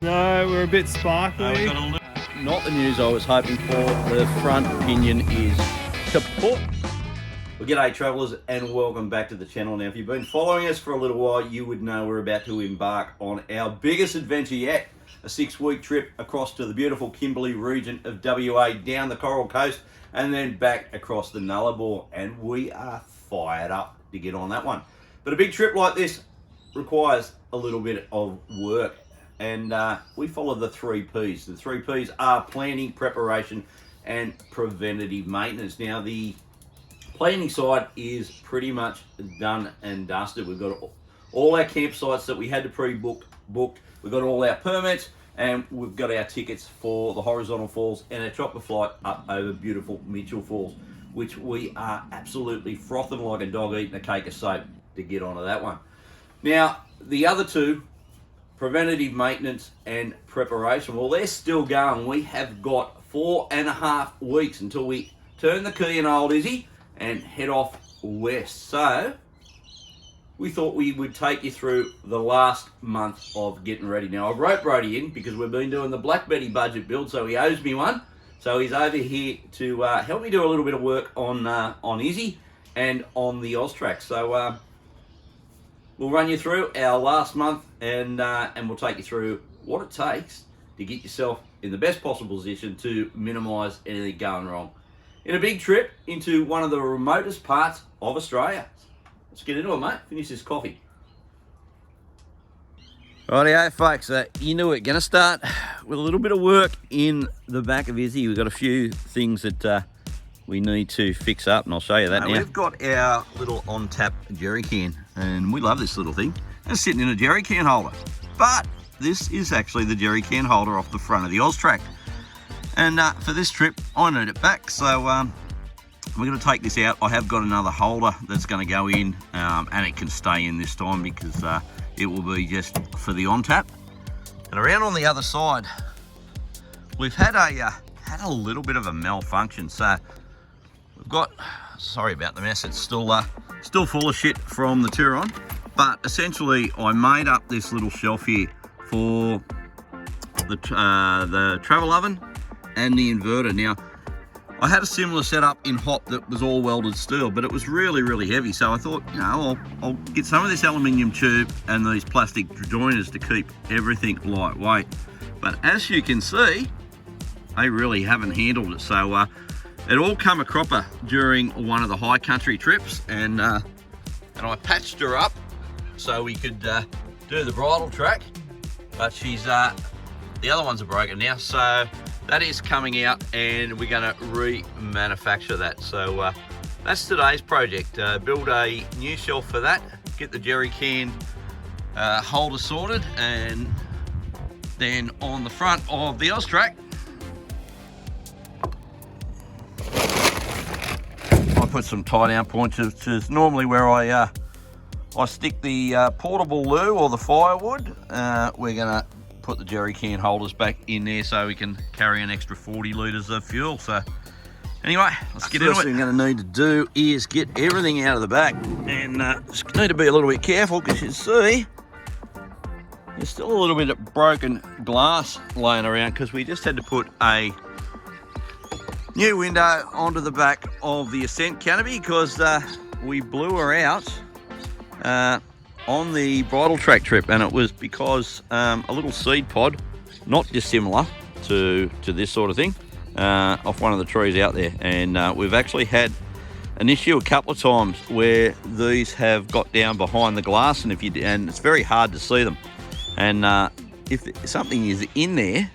No, we're a bit sparkly. Not the news I was hoping for. The front pinion is kaput. Well, g'day travellers and welcome back to the channel. Now, if you've been following us for a little while, you would know we're about to embark on our biggest adventure yet. A 6-week trip across to the beautiful Kimberley region of WA, down the Coral Coast, and then back across the Nullarbor. And we are fired up to get on that one. But a big trip like this requires a little bit of work. And we follow the 3 Ps. The 3 Ps are planning, preparation, and preventative maintenance. Now, the planning side is pretty much done and dusted. We've got all our campsites that we had to pre-book booked. We've got all our permits, and we've got our tickets for the horizontal falls and a chopper flight up over beautiful Mitchell Falls, which we are absolutely frothing like a dog eating a cake of soap to get onto that one. Now, the other two, preventative maintenance and preparation, well, they're still going. We have got 4.5 weeks until we turn the key in old Izzy and head off west. So we thought we would take you through the last month of getting ready. Now, I wrote Brody in because we've been doing the Black Betty budget build, so he owes me one. So he's over here to help me do a little bit of work on Izzy and on the Austrac. So we'll run you through our last month and we'll take you through what it takes to get yourself in the best possible position to minimise anything going wrong in a big trip into one of the remotest parts of Australia. Let's get into it, mate. Finish this coffee. Rightio, folks. Into it. Going to start with a little bit of work in the back of Izzy. We've got a few things that we need to fix up, and I'll show you that now. We've got our little on-tap jerry can, and we love this little thing. It's sitting in a jerry can holder, but this is actually the jerry can holder off the front of the Austrac. And for this trip, I need it back, so we're going to take this out. I have got another holder that's going to go in, and it can stay in this time because it will be just for the on-tap. And around on the other side, we've had a little bit of a malfunction. So we've got, sorry about the mess, it's still full of shit from the Turon, but essentially I made up this little shelf here for the travel oven and the inverter. Now, I had a similar setup in hop that was all welded steel, but it was really, really heavy. So I thought, you know, I'll get some of this aluminium tube and these plastic joiners to keep everything lightweight. But as you can see, they really haven't handled it. So it all come a cropper during one of the high country trips, and I patched her up so we could do the bridle track. But she's the other ones are broken now, so that is coming out, and we're going to remanufacture that. So that's today's project. Build a new shelf for that, get the jerry can holder sorted, and then on the front of the Austrac, I put some tie down points, which is normally where I stick the portable loo or the firewood. We're going to put the jerry can holders back in there so we can carry an extra 40 litres of fuel. So anyway, let's get into it. First thing we're going to need to do is get everything out of the back, and just need to be a little bit careful because you see there's still a little bit of broken glass laying around because we just had to put a new window onto the back of the Ascent canopy because we blew her out on the bridle track trip, and it was because a little seed pod, not dissimilar to this sort of thing, off one of the trees out there. And we've actually had an issue a couple of times where these have got down behind the glass, and and it's very hard to see them. And if something is in there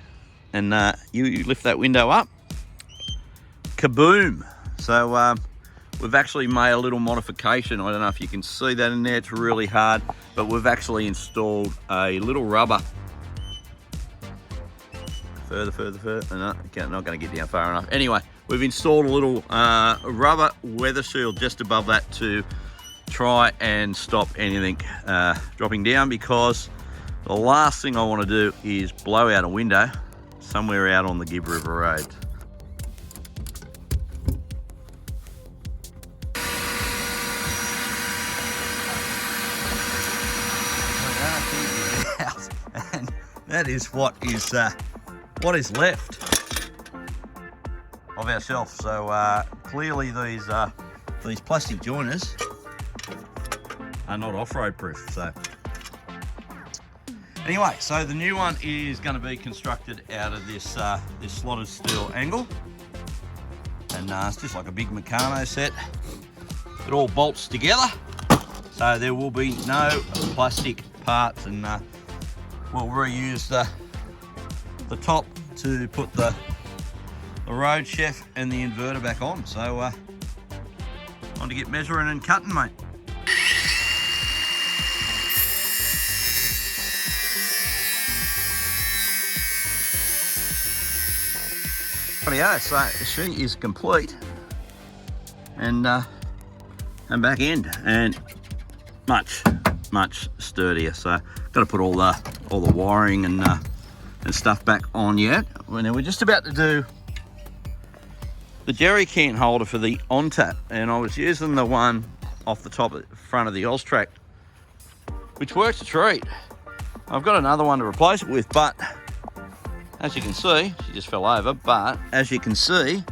and you lift that window up, kaboom. So we've actually made a little modification. I don't know if you can see that in there, it's really hard, but we've actually installed a little rubber. Further. No, not going to get down far enough. Anyway, we've installed a little rubber weather shield just above that to try and stop anything dropping down, because the last thing I want to do is blow out a window somewhere out on the Gibb River Road. that is what is left of our shelf. So clearly these plastic joiners are not off-road proof. So anyway, so the new one is going to be constructed out of this this slotted steel angle, and it's just like a big Meccano set. It all bolts together, so there will be no plastic parts, and we'll reuse the top to put the road chef and the inverter back on. So on to get measuring and cutting, mate. Rightio, so she is complete, and back end, and much sturdier. So got to put all the wiring and stuff back on yet. Well, now we're just about to do the jerry can holder for the on tap, and I was using the one off the top of the front of the Oztrack, which works a treat. I've got another one to replace it with, but as you can see, she just fell over, but as you can see,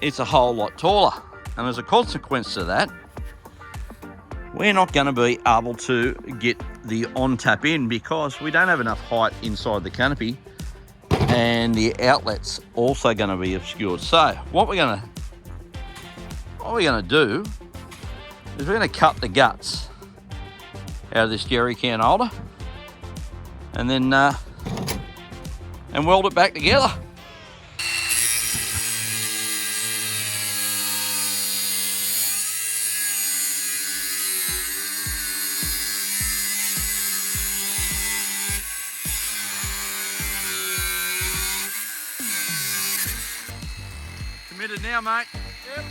it's a whole lot taller. And as a consequence to that, we're not going to be able to get the on tap in because we don't have enough height inside the canopy, and the outlet's also going to be obscured. So what we're going to do is we're going to cut the guts out of this jerry can holder, and then and weld it back together. Committed now, mate. Yep.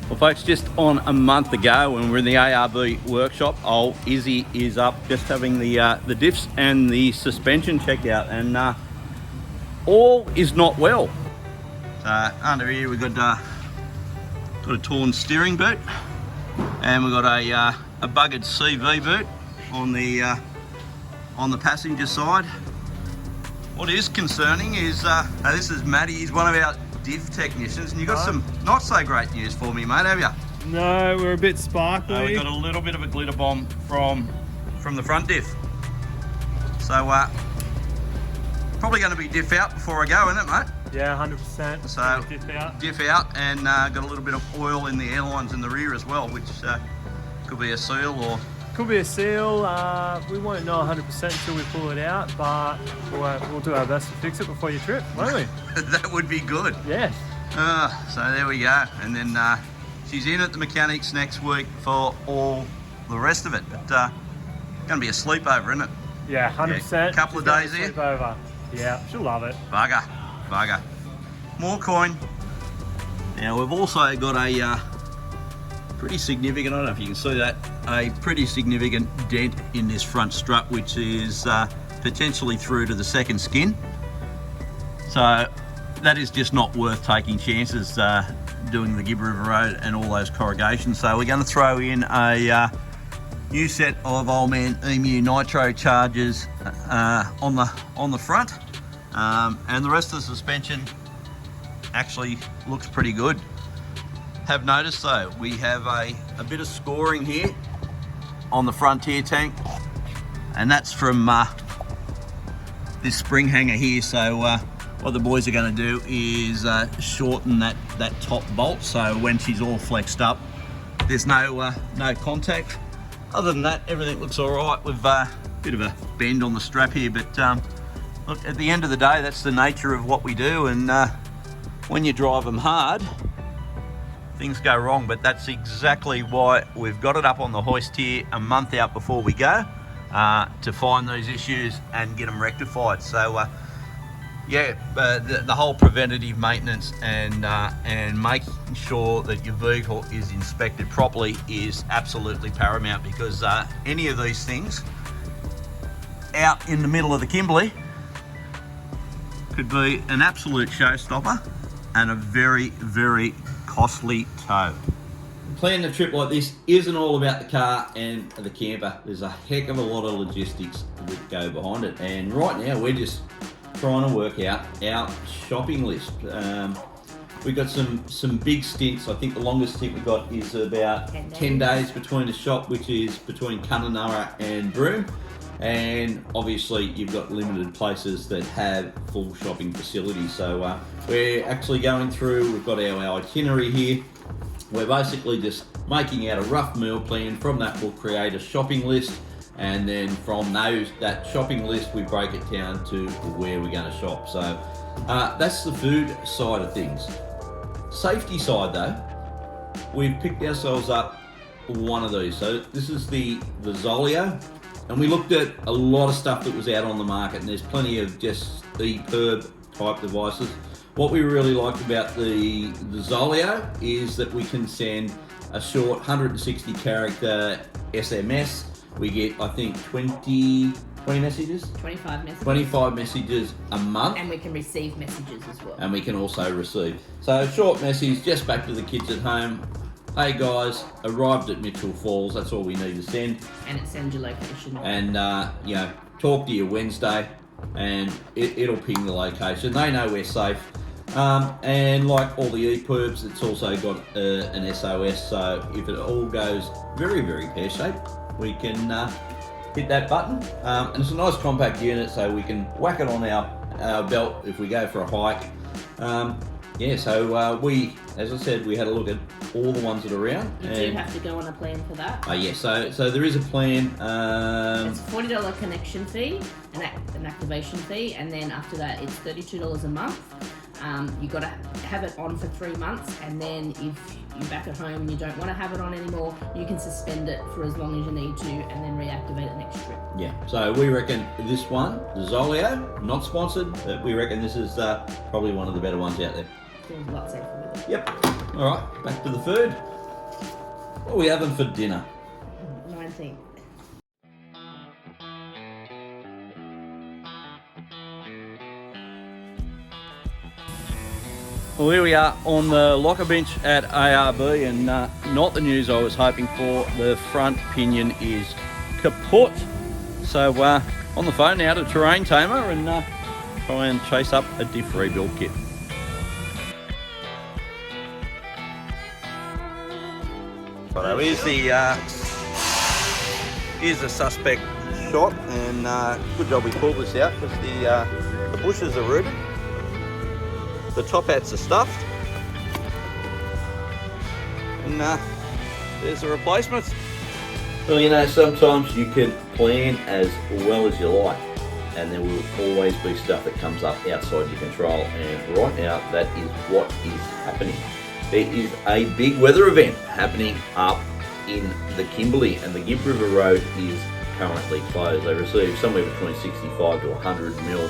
Well, folks, just on a month ago when we were in the ARB workshop, old Izzy is up just having the diffs and the suspension checked out, and all is not well. Under here we've got a torn steering boot, and we've got a buggered CV boot on the passenger side. What is concerning is this is Matty. He's one of our diff technicians, and you got some not so great news for me, mate, have you? No, we're a bit sparkly. We got a little bit of a glitter bomb from the front diff. So probably going to be diff out before I go, isn't it, mate? Yeah, 100%. So diff out, and got a little bit of oil in the airlines in the rear as well, which could be a seal or... Could be a seal. We won't know 100% until we pull it out, but we'll do our best to fix it before you trip, won't we? That would be good. Yes. So there we go. And then she's in at the mechanics next week for all the rest of it. But going to be a sleepover, isn't it? Yeah, 100%. Yeah, couple of days here. Sleepover. Yeah, she'll love it. Bugger. More coin. Now we've also got a pretty significant, I don't know if you can see that, a pretty significant dent in this front strut, which is potentially through to the second skin. So that is just not worth taking chances doing the Gibb River Road and all those corrugations. So we're going to throw in a new set of old man Emu Nitro chargers on the front, and the rest of the suspension actually looks pretty good. Have noticed though, we have a bit of scoring here on the frontier tank, and that's from this spring hanger here. So what the boys are going to do is shorten that top bolt, so when she's all flexed up there's no contact. Other than that, everything looks all right. With a bit of a bend on the strap here, but look, at the end of the day, that's the nature of what we do, and when you drive them hard, things go wrong. But that's exactly why we've got it up on the hoist here a month out before we go, to find those issues and get them rectified. So yeah, the whole preventative maintenance and making sure that your vehicle is inspected properly is absolutely paramount, because any of these things out in the middle of the Kimberley could be an absolute showstopper and a very, very costly tow. Planning a trip like this isn't all about the car and the camper. There's a heck of a lot of logistics that go behind it. And right now we're just trying to work out our shopping list. We've got some big stints. I think the longest stint we've got is about 10 days between the shop, which is between Kununurra and Broome. And obviously you've got limited places that have full shopping facilities. So we're actually going through, we've got our itinerary here. We're basically just making out a rough meal plan. From that we'll create a shopping list, and then from that shopping list we break it down to where we're going to shop. So that's the food side of things. Safety side though, we've picked ourselves up one of these. So this is the Zoleo, and we looked at a lot of stuff that was out on the market, and there's plenty of just EPIRB type devices. What we really liked about the Zoleo is that we can send a short 160 character SMS. We get, I think, 20 messages? 25 messages. 25 messages a month. And we can receive messages as well. And we can also receive. So a short message just back to the kids at home. Hey guys, arrived at Mitchell Falls. That's all we need to send. And it sends your location. And, talk to you Wednesday, and it'll ping the location. They know we're safe. And like all the EPIRBs, it's also got an SOS, so if it all goes very, very pear-shaped, we can hit that button. And it's a nice compact unit, so we can whack it on our belt if we go for a hike. So we, as I said, we had a look at all the ones that are around. You do have to go on a plan for that. So there is a plan. It's a $40 connection fee, an activation fee, and then after that it's $32 a month. You got to have it on for 3 months, and then if you're back at home and you don't want to have it on anymore, you can suspend it for as long as you need to and then reactivate it next trip. Yeah, so we reckon this one, the Zoleo, not sponsored, but we reckon this is probably one of the better ones out there. Feels a lot safer with it. Yep. All right, back to the food. What are we having for dinner? 19. Well, here we are on the locker bench at ARB, and not the news I was hoping for. The front pinion is kaput. So on the phone now to Terrain Tamer and try and chase up a diff rebuild kit. So here's the suspect shot, and good job we pulled this out because the bushes are rooted. The top hats are stuffed, and there's the replacements. Well, sometimes you can plan as well as you like, and there will always be stuff that comes up outside your control, and right now that is what is happening. There is a big weather event happening up in the Kimberley, and the Gibb River Road is currently closed. They received somewhere between 65 to 100 mil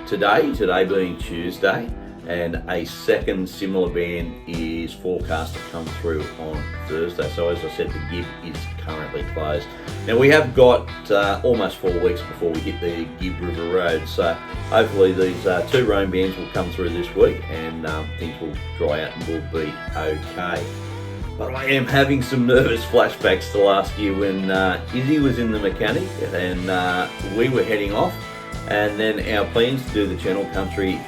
today being Tuesday. And a second similar ban is forecast to come through on Thursday. So as I said, the Gibb is currently closed. Now we have got almost 4 weeks before we hit the Gibb River Road. So hopefully these 2 rain bands will come through this week, and things will dry out and we'll be okay. But I am having some nervous flashbacks to last year when Izzy was in the mechanic and we were heading off, and then our plans to do the Channel Country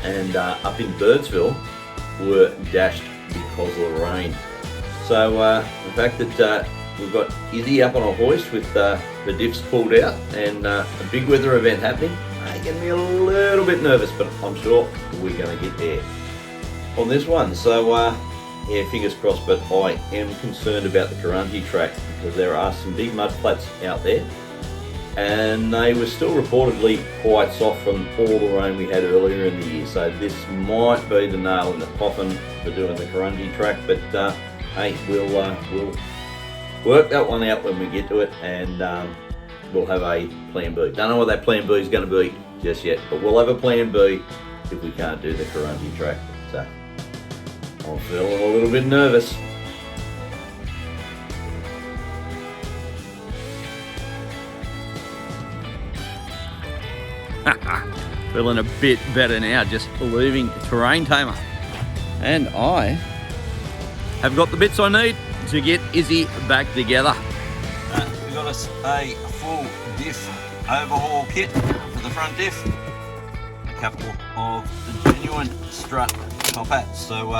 and up in Birdsville were dashed because of the rain. So the fact that we've got Izzy up on a hoist with the diffs pulled out and a big weather event happening, making me a little bit nervous, but I'm sure we're going to get there on this one. So fingers crossed, but I am concerned about the Kurungi track because there are some big mud flats out there, and they were still reportedly quite soft from all the rain we had earlier in the year. So this might be the nail in the coffin for doing the Kurungi track, but hey, we'll work that one out when we get to it, and we'll have a plan B. Don't know what that plan B is going to be just yet, but we'll have a plan B if we can't do the Kurungi track. So I'm feeling a little bit nervous. feeling a bit better now, just leaving Terrain Tamer. And I have got the bits I need to get Izzy back together. We got us a full diff overhaul kit for the front diff. A couple of the genuine Strut top hats. So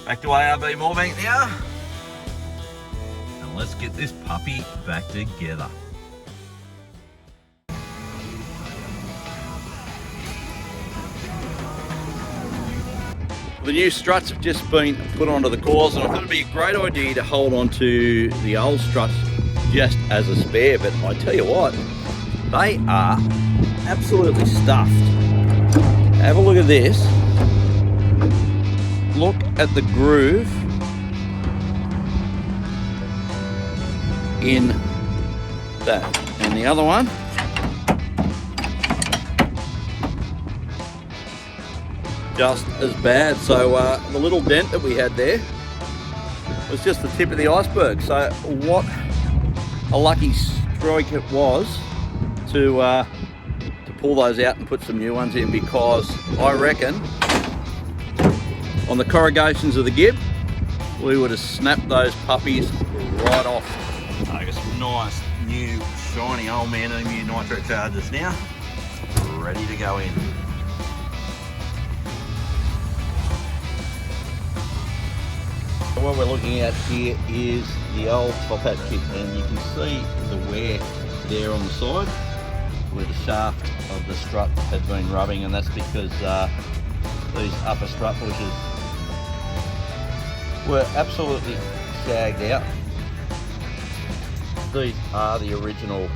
back to ARB Moorebank now. And let's get this puppy back together. The new struts have just been put onto the cores, and I thought it'd be a great idea to hold on to the old struts just as a spare, but I tell you what, they are absolutely stuffed. Have a look at this. Look at the groove in that. And the other one, just as bad. So the little dent that we had there was just the tip of the iceberg. So what a lucky strike it was to pull those out and put some new ones in, because I reckon on the corrugations of the Gibb we would have snapped those puppies right off. I got some nice new shiny old man new nitro chargers now, ready to go in. What we're looking at here is the old top hat kit, and you can see the wear there on the side where the shaft of the strut had been rubbing, and that's because these upper strut bushes were absolutely shagged out. These are the original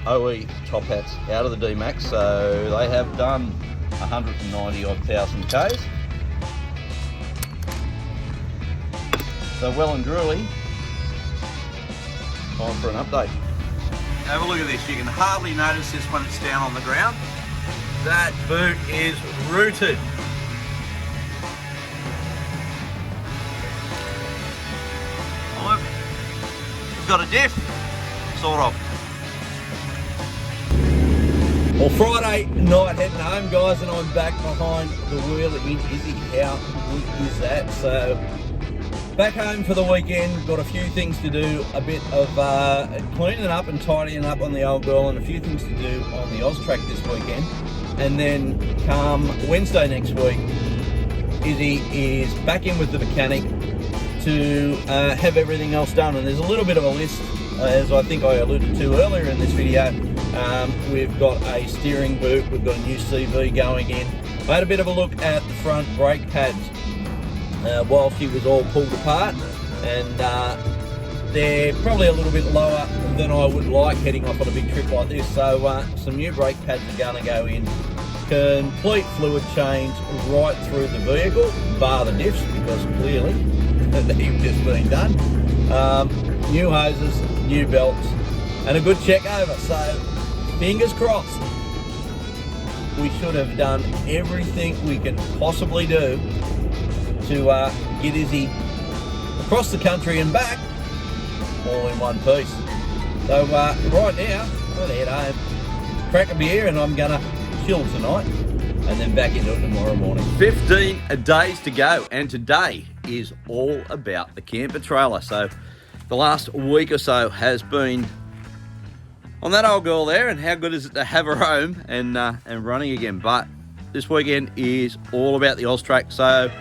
OE top hats out of the D-Max, so they have done 190 odd thousand Ks. So well and truly, time for an update. Have a look at this. You can hardly notice this when it's down on the ground. That boot is rooted. I've got a diff, sort of. Well, Friday night heading home, guys, and I'm back behind the wheel in Izzy. How good is that? So back home for the weekend, got a few things to do, a bit of cleaning up and tidying up on the old girl, and a few things to do on the Austrac this weekend. And then come Wednesday next week, Izzy is back in with the mechanic to have everything else done. And there's a little bit of a list, as I think I alluded to earlier in this video. We've got a steering boot, we've got a new CV going in. I had a bit of a look at the front brake pads while she was all pulled apart, and they're probably a little bit lower than I would like heading off on a big trip like this. So some new brake pads are going to go in, complete fluid change right through the vehicle, bar the diffs, because clearly they've just been done. New hoses, new belts, and a good check over. So fingers crossed, we should have done everything we can possibly do to get Izzy across the country and back all in one piece. So right now, I'm gonna head home, crack a beer, and I'm gonna chill tonight and then back into it tomorrow morning. 15 days to go, and today is all about the camper trailer. So the last week or so has been on that old girl there, and how good is it to have her home and running again. But this weekend is all about the Austrac. So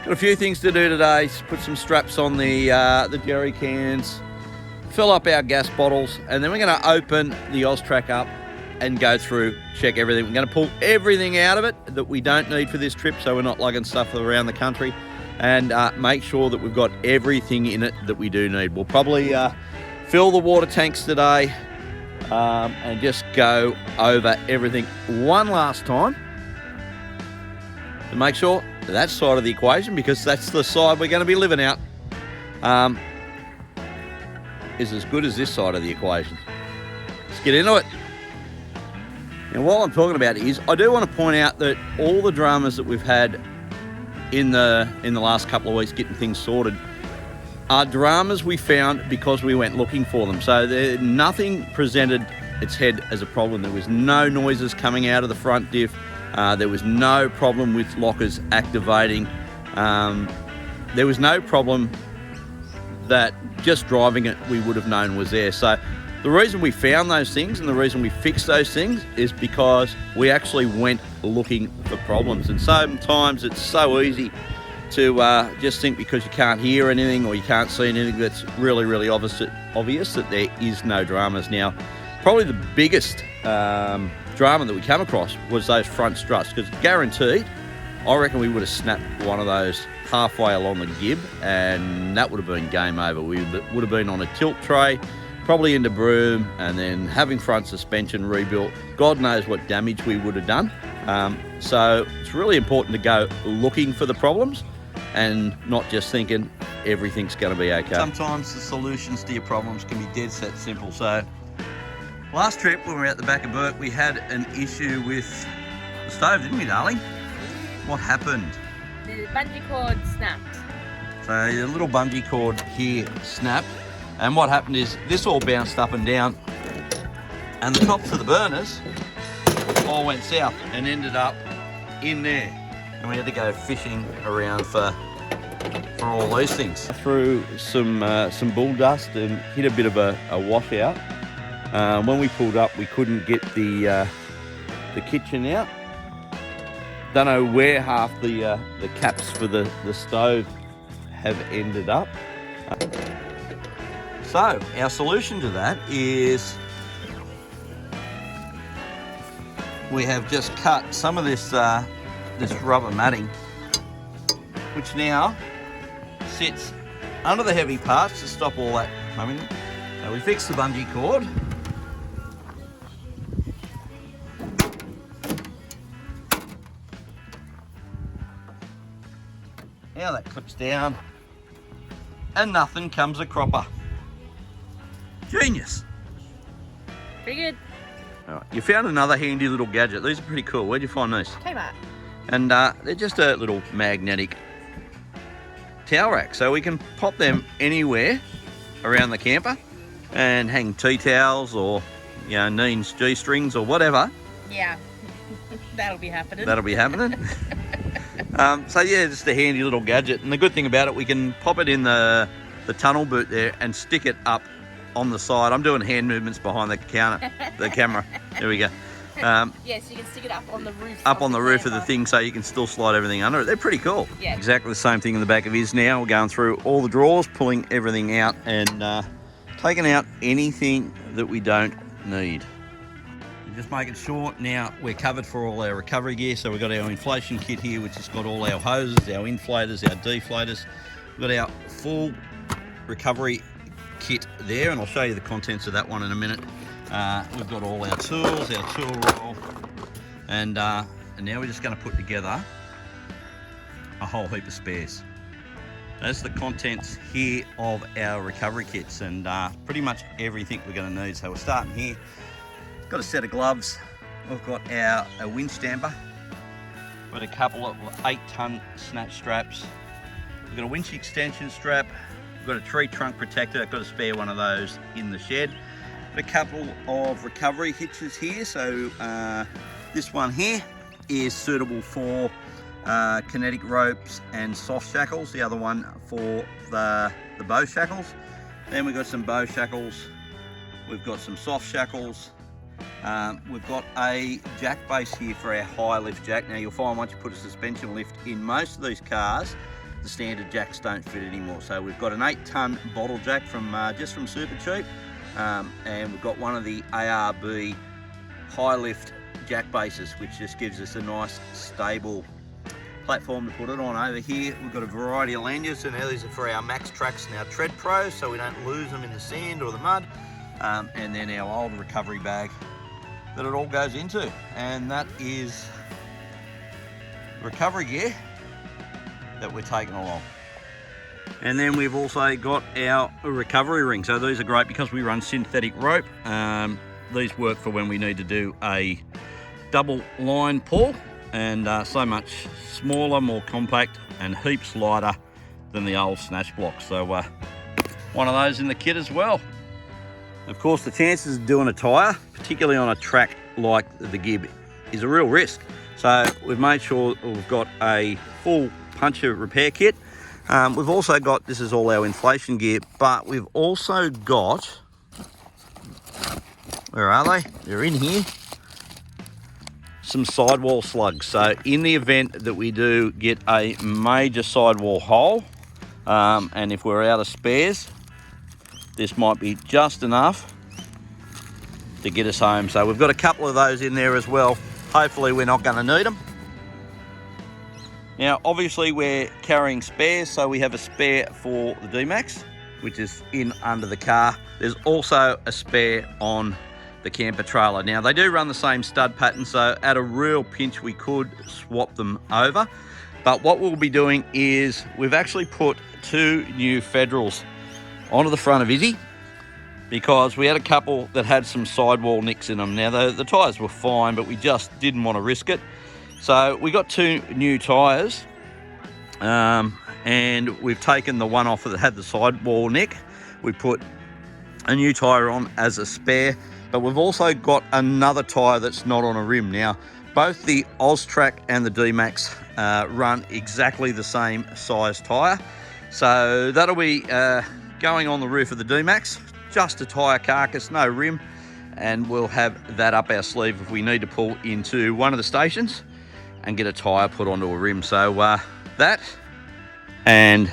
got a few things to do today. Put some straps on the jerry cans, fill up our gas bottles, and then we're going to open the Austrac up and go through, check everything. We're going to pull everything out of it that we don't need for this trip, so we're not lugging stuff around the country, and make sure that we've got everything in it that we do need. We'll probably fill the water tanks today and just go over everything one last time to make sure that side of the equation, because that's the side we're going to be living out, is as good as this side of the equation. Let's get into it. Now, while I'm talking about it, is I do want to point out that all the dramas that we've had in the last couple of weeks getting things sorted are dramas we found because we went looking for them. So nothing presented its head as a problem. There was no noises coming out of the front diff. There was no problem with lockers activating. There was no problem that just driving it we would have known was there. So the reason we found those things and the reason we fixed those things is because we actually went looking for problems. And sometimes it's so easy to just think because you can't hear anything or you can't see anything that's really, really obvious that there is no dramas. Now, probably the biggest drama that we came across was those front struts, because guaranteed, I reckon we would have snapped one of those halfway along the Gibb, and that would have been game over. We would have been on a tilt tray, probably into broom, and then having front suspension rebuilt. God knows what damage we would have done. So it's really important to go looking for the problems and not just thinking everything's going to be okay. Sometimes the solutions to your problems can be dead set simple. So last trip when we were at the back of Burke, we had an issue with the stove, didn't we, darling? What happened? The bungee cord snapped. So your little bungee cord here snapped, and what happened is this all bounced up and down, and the tops of the burners all went south and ended up in there, and we had to go fishing around for all these things. Through some bull dust and hit a bit of a washout. When we pulled up, we couldn't get the kitchen out. Don't know where half the caps for the stove have ended up. So our solution to that is we have just cut some of this rubber matting, which now sits under the heavy parts to stop all that coming. So we fixed the bungee cord. Now that clips down and nothing comes a cropper. Genius. Pretty good. All right, you found another handy little gadget. These are pretty cool. Where'd you find these? Kmart. And they're just a little magnetic towel rack. So we can pop them anywhere around the camper and hang tea towels or, you know, Neen's G-strings or whatever. Yeah. That'll be happening. That'll be happening. So yeah, just a handy little gadget. And the good thing about it, we can pop it in the tunnel boot there and stick it up on the side. I'm doing hand movements behind the camera. There we go. Yes, you can stick it up on the roof. Up on the roof of the thing, so you can still slide everything under it. They're pretty cool. Yeah. Exactly the same thing in the back of his now. We're going through all the drawers, pulling everything out and taking out anything that we don't need. Just making sure now we're covered for all our recovery gear. So we've got our inflation kit here, which has got all our hoses, our inflators, our deflators. We've got our full recovery kit there, and I'll show you the contents of that one in a minute. We've got all our tools, our tool roll, and now we're just going to put together a whole heap of spares. That's the contents here of our recovery kits, and pretty much everything we're going to need. So we're starting here. Got a set of gloves. We've got our winch stamper. We've got a couple of 8-ton snatch straps. We've got a winch extension strap. We've got a tree trunk protector. I've got a spare one of those in the shed. A couple of recovery hitches here. So this one here is suitable for kinetic ropes and soft shackles. The other one for the bow shackles. Then we've got some bow shackles. We've got some soft shackles. We've got a jack base here for our high lift jack. Now you'll find once you put a suspension lift in most of these cars, the standard jacks don't fit anymore. So we've got an 8-ton bottle jack from just from Super Cheap, and we've got one of the ARB high lift jack bases, which just gives us a nice stable platform to put it on. Over here we've got a variety of lanyards, and now these are for our Max Tracks and our Tread Pros, so we don't lose them in the sand or the mud. And then our old recovery bag that it all goes into, and that is recovery gear that we're taking along. And then we've also got our recovery ring. So these are great because we run synthetic rope. These work for when we need to do a double line pull, and so much smaller, more compact, and heaps lighter than the old snatch block. So one of those in the kit as well. Of course, the chances of doing a tyre, particularly on a track like the Gibb, is a real risk. So we've made sure we've got a full puncture repair kit. We've also got, this is all our inflation gear, but we've also got, where are they? They're in here. Some sidewall slugs. So in the event that we do get a major sidewall hole, and if we're out of spares, this might be just enough to get us home. So we've got a couple of those in there as well. Hopefully we're not going to need them. Now, obviously we're carrying spares, so we have a spare for the D-Max, which is in under the car. There's also a spare on the camper trailer. Now, they do run the same stud pattern, so at a real pinch we could swap them over. But what we'll be doing is we've actually put 2 new Federals onto the front of Izzy, because we had a couple that had some sidewall nicks in them. Now, the tyres were fine, but we just didn't want to risk it. So we got 2 new tyres, and we've taken the one off that had the sidewall nick. We put a new tyre on as a spare, but we've also got another tyre that's not on a rim. Now, both the Oztrack and the D-Max run exactly the same size tyre. So that'll be going on the roof of the D-Max, just a tyre carcass, no rim, and we'll have that up our sleeve if we need to pull into one of the stations and get a tyre put onto a rim. So that and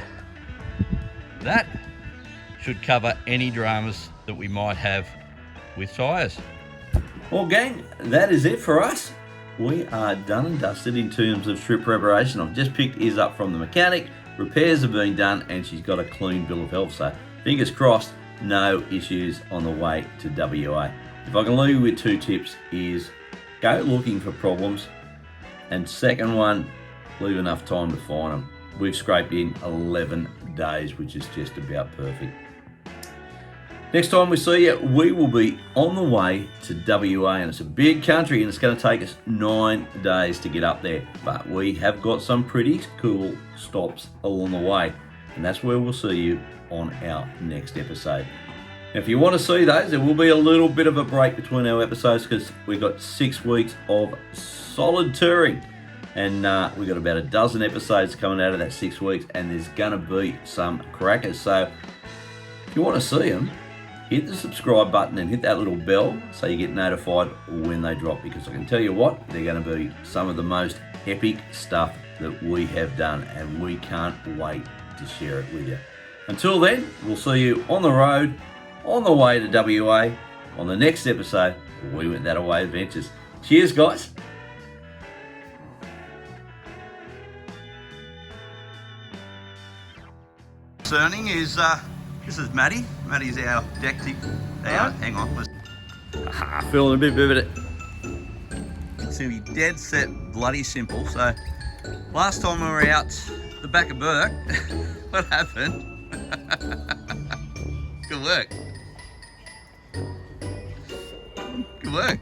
that should cover any dramas that we might have with tyres. Well, gang, that is it for us. We are done and dusted in terms of trip preparation. I've just picked Iz up from the mechanic. Repairs have been done and she's got a clean bill of health. So fingers crossed, no issues on the way to WA. If I can leave you with 2 tips is go looking for problems, and second one, leave enough time to find them. We've scraped in 11 days, which is just about perfect. Next time we see you, we will be on the way to WA, and it's a big country and it's going to take us 9 days to get up there. But we have got some pretty cool stops along the way, and that's where we'll see you on our next episode. Now, if you want to see those, there will be a little bit of a break between our episodes because we've got 6 weeks of solid touring, and we've got about a dozen episodes coming out of that 6 weeks, and there's going to be some crackers. So if you want to see them, hit the subscribe button and hit that little bell so you get notified when they drop, because I can tell you what, they're going to be some of the most epic stuff that we have done, and we can't wait to share it with you. Until then, we'll see you on the road, on the way to WA, on the next episode of We Went That Away Adventures. Cheers, guys. Concerning is, this is Maddie. Maddie's our deck tick. Hang on. Feeling a bit of it. It's going to be dead set bloody simple. So, last time we were out the back of Burke, what happened? Good work. Good work.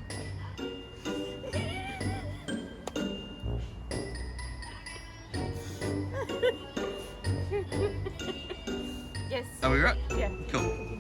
Yes. Are we right? Yeah. Cool.